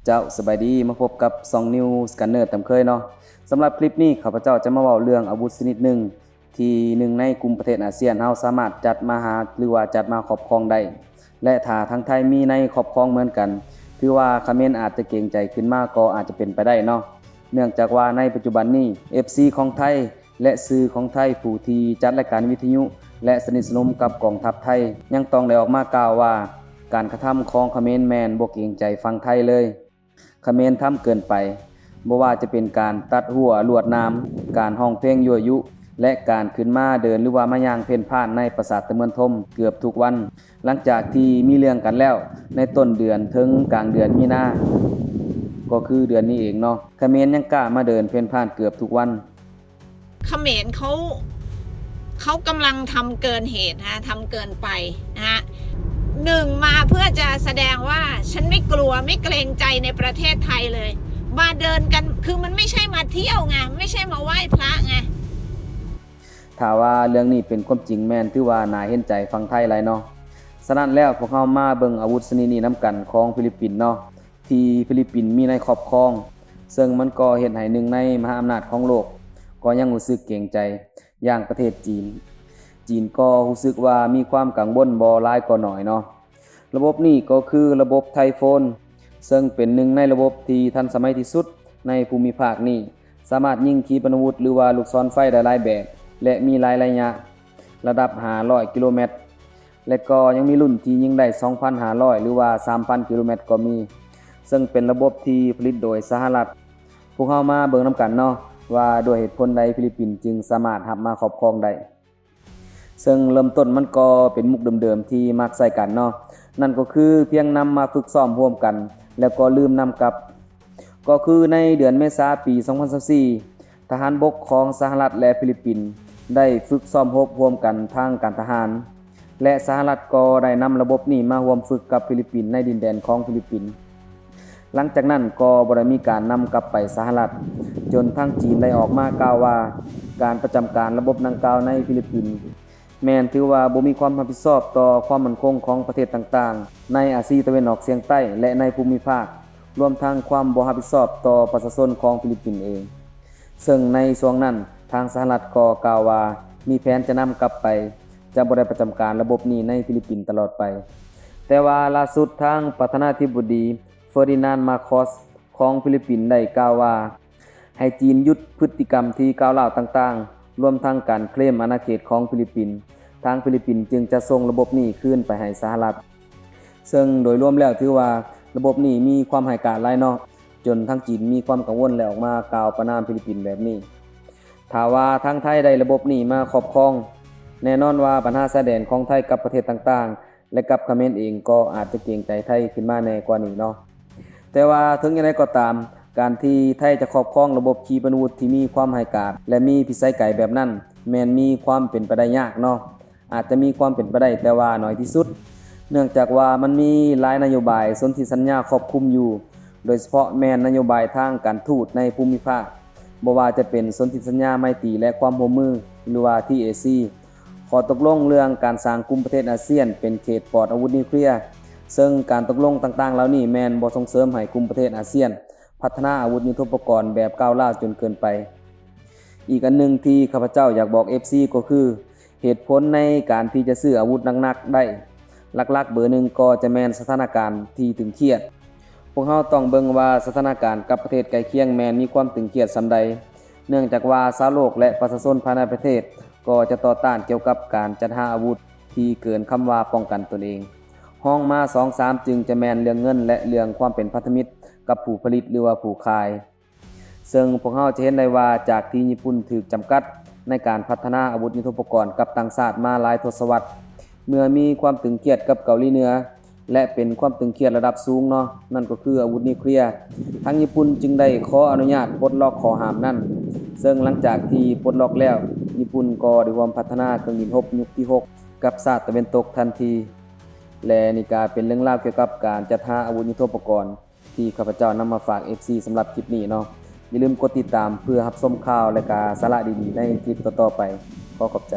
เจ้าสบายดีมาพบกับ2 New Scanner ตามเคยเนาะสำหรับคลิปนี้ข้าพเจ้าจะมาเว้าเรื่องอาวุธชนิดหนึ่งที่หนึ่งในกลุ่มประเทศอาเซียนเฮาสามารถจัดมาหาหรือว่าจัดมาครอบครองได้และถ้าทางไทยมีในครอบครองเหมือนกันถือว่าเขมรอาจจะเกรงใจขึ้นมาก็อาจจะเป็นไปได้เนาะเนื่องจากว่าในปัจจุบันนี้ FC ของไทยและสื่อของไทยผู้ที่จัดรายการวิทยุและสนิทสนมกับกองทัพไทยยังต้องได้ออกมากล่าวว่าการกระทำของเขมรแม่นบ่เกรงใจฝั่งไทยเลยเขมรทำเกินไปบ่ว่าจะเป็นการตัดหัวลวดน้ำการห้องเพลงยั่วยุและการขึ้นมาเดินหรือว่ามาย่างเพ่นพ่านในปราสาทตะเมือนทมเกือบทุกวันหลังจากที่มีเรื่องกันแล้วในต้นเดือนถึงกลางเดือนมีนาก็คือเดือนนี้เองเนาะเขมรยังกล้ามาเดินเพ่นพ่านเกือบทุกวันเขมรเขากำลังทำเกินเหตุนะทำเกินไปนะฮะหนึ่งมาเพื่อจะแสดงว่าฉันไม่กลัวไม่เกรงใจในประเทศไทยเลยมาเดินกันคือมันไม่ใช่มาเที่ยวไงไม่ใช่มาไหว้พระไงถ้าว่าเรื่องนี้เป็นความจริงแม่นถือว่าน่าเห็นใจฝั่งไทยหลายเนาะฉะนั้นแล้วพวกเรามาเบิ่งอาวุธชนิดนี้นํกันของฟิลิปปินส์เนาะที่ฟิลิปปินส์มีในครอบครองซึ่งมันก็เฮ็ดให้หนึ่งในมหาอำนาจของโลกก็ยังรู้สึกเกรงใจอย่างประเทศจีนก็รู้สึกว่ามีความกังวลบ่หลายก็น้อยเนาะระบบนี้ก็คือระบบไทโฟนซึ่งเป็นหนึ่งในระบบที่ทันสมัยที่สุดในภูมิภาคนี้สามารถยิงขีปนาวุธหรือว่าลูกศรไฟได้หลายแบบและมีหลายระยะระดับ500กิโลเมตรและก็ยังมีรุ่นที่ยิงได้ 2,500 หรือว่า 3,000 กิโลเมตรก็มีซึ่งเป็นระบบที่ผลิตโดยสหรัฐพวกเรามาเบิ่งนํกันเนาะว่าด้วยเหตุผลใดฟิลิปปินส์จึงสามารถรับมาครอบครองได้ซึ่งเริ่มต้นมันก็เป็นมุกเดิมๆที่มักใส่กันเนาะนั่นก็คือเพียงนำมาฝึกซ้อมร่วมกันแล้วก็ลืมนำกลับก็คือในเดือนเมษายนปี 2024 ทหารบกของสหรัฐและฟิลิปปินส์ได้ฝึกซ้อมรบร่วมกันทางการทหารและสหรัฐก็ได้นำระบบนี้มาร่วมฝึกกับฟิลิปปินส์ในดินแดนของฟิลิปปินส์หลังจากนั้นก็บ่ได้มีการนำกลับไปสหรัฐจนทางจีนได้ออกมากล่าวว่าการประจำการระบบดังกล่าวในฟิลิปปินส์แม้นถือว่าบ่มีความรับผิดชอบต่อความมั่นคงของประเทศต่างๆในอาซีตะวันออกเฉียงใต้และในภูมิภาครวมทั้งความบ่รับผิดชอบต่อประชาชนของฟิลิปปินส์เองซึ่งในช่วงนั้นทางสหรัฐก็กล่าวว่ามีแผนจะนำกลับไปจะบ่ได้ประจำการระบบนี้ในฟิลิปปินส์ตลอดไปแต่ว่าล่าสุดทางประธานาธิบดีเฟอร์ดินานด์ มาร์โคสของฟิลิปปินส์ได้กล่าวว่าให้จีนหยุดพฤติกรรมที่ก้าวร้าวต่างๆรวมทั้งการเคลมอาณาเขตของฟิลิปปินส์ทางฟิลิปปินส์จึงจะส่งระบบนี้คืนไปให้สหรัฐซึ่งโดยรวมแล้วถือว่าระบบนี้มีความร้ายกาจหลายเนาะจนทางจีนมีความกังวลและออกมากล่าวประณามฟิลิปปินส์แบบนี้ถ้าว่าทางไทยได้ระบบนี้มาครอบครองแน่นอนว่าปัญหาชายแดนของไทยกับประเทศต่างๆและกับเขมรเองก็อาจจะเกรงใจไทยขึ้นมาแน่กว่านี้เนาะแต่ว่าถึงอย่างไรก็ตามการที่ไทยจะครอบครองระบบขีปนาวุธที่มีความร้ายกาจและมีพิสัยไกลแบบนั้นแม้นมีความเป็นไปได้ยากเนาะอาจจะมีความเป็นไปได้แต่ว่าน้อยที่สุดเนื่องจากว่ามันมีหลายนโยบายสนธิสัญญาครอบคลุมอยู่โดยเฉพาะแม้นนโยบายทางการทูตในภูมิภาคบ่ว่าจะเป็นสนธิสัญญาไมตรีและความร่วมมือหรือว่า TAC ขอตกลงเรื่องการสร้างกลุ่มประเทศอาเซียนเป็นเขตปลอดอาวุธนิวเคลียร์ซึ่งการตกลงต่างๆเหล่านี้แม่นบ่ส่งเสริมให้กลุ่มประเทศอาเซียนพัฒนาอาวุธยุทโธปกรณ์แบบก้าวร้าวจนเกินไปอีกอันหนึ่งที่ข้าพเจ้าอยากบอก FC ก็คือเหตุผลในการที่จะซื้ออาวุธหนักๆได้หลักๆเบอร์หนึ่งก็จะแม่นสถานการณ์ที่ตึงเครียดพวกเราต้องเบิ่งว่าสถานการณ์กับประเทศใกล้เคียงแม่นมีความตึงเครียดส่ำใดเนื่องจากว่าชาวโลกและประชาชนภายในประเทศก็จะต่อต้านเกี่ยวกับการจัดหาอาวุธที่เกินคำว่าป้องกันตนเองห้องมา 2-3 จึงจะแม่นเรื่องเงินและเรื่องความเป็นพันธมิตรกับผู้ผลิตหรือว่าผู้ขายซึ่งพวกเราจะเห็นได้ว่าจากที่ญี่ปุ่นถูกจำกัดในการพัฒนาอาวุธยุทโธปกรณ์กับต่างชาติมาหลายทศวรรษเมื่อมีความตึงเครียดกับเกาหลีเหนือและเป็นความตึงเครียดระดับสูงเนาะนั่นก็คืออาวุธนิวเคลียร์ทางญี่ปุ่นจึงได้ขออนุญาตปลดล็อกข้อห้ามนั้นซึ่งหลังจากที่ปลดล็อกแล้วญี่ปุ่นก็ได้ร่วมพัฒนาเครื่องบินรบยุคที่ 6 กับชาติตะวันตกทันทีและนี่ก็เป็นเรื่องราวเกี่ยวกับการจัดหาอาวุธยุทโธปกรณ์ที่ข้าพเจ้านำมาฝาก FC สำหรับคลิปนี้เนาะอย่าลืมกดติดตามเพื่อรับชมข่าวและก็สาระดีๆในคลิปต่อๆไปขอขอบใจ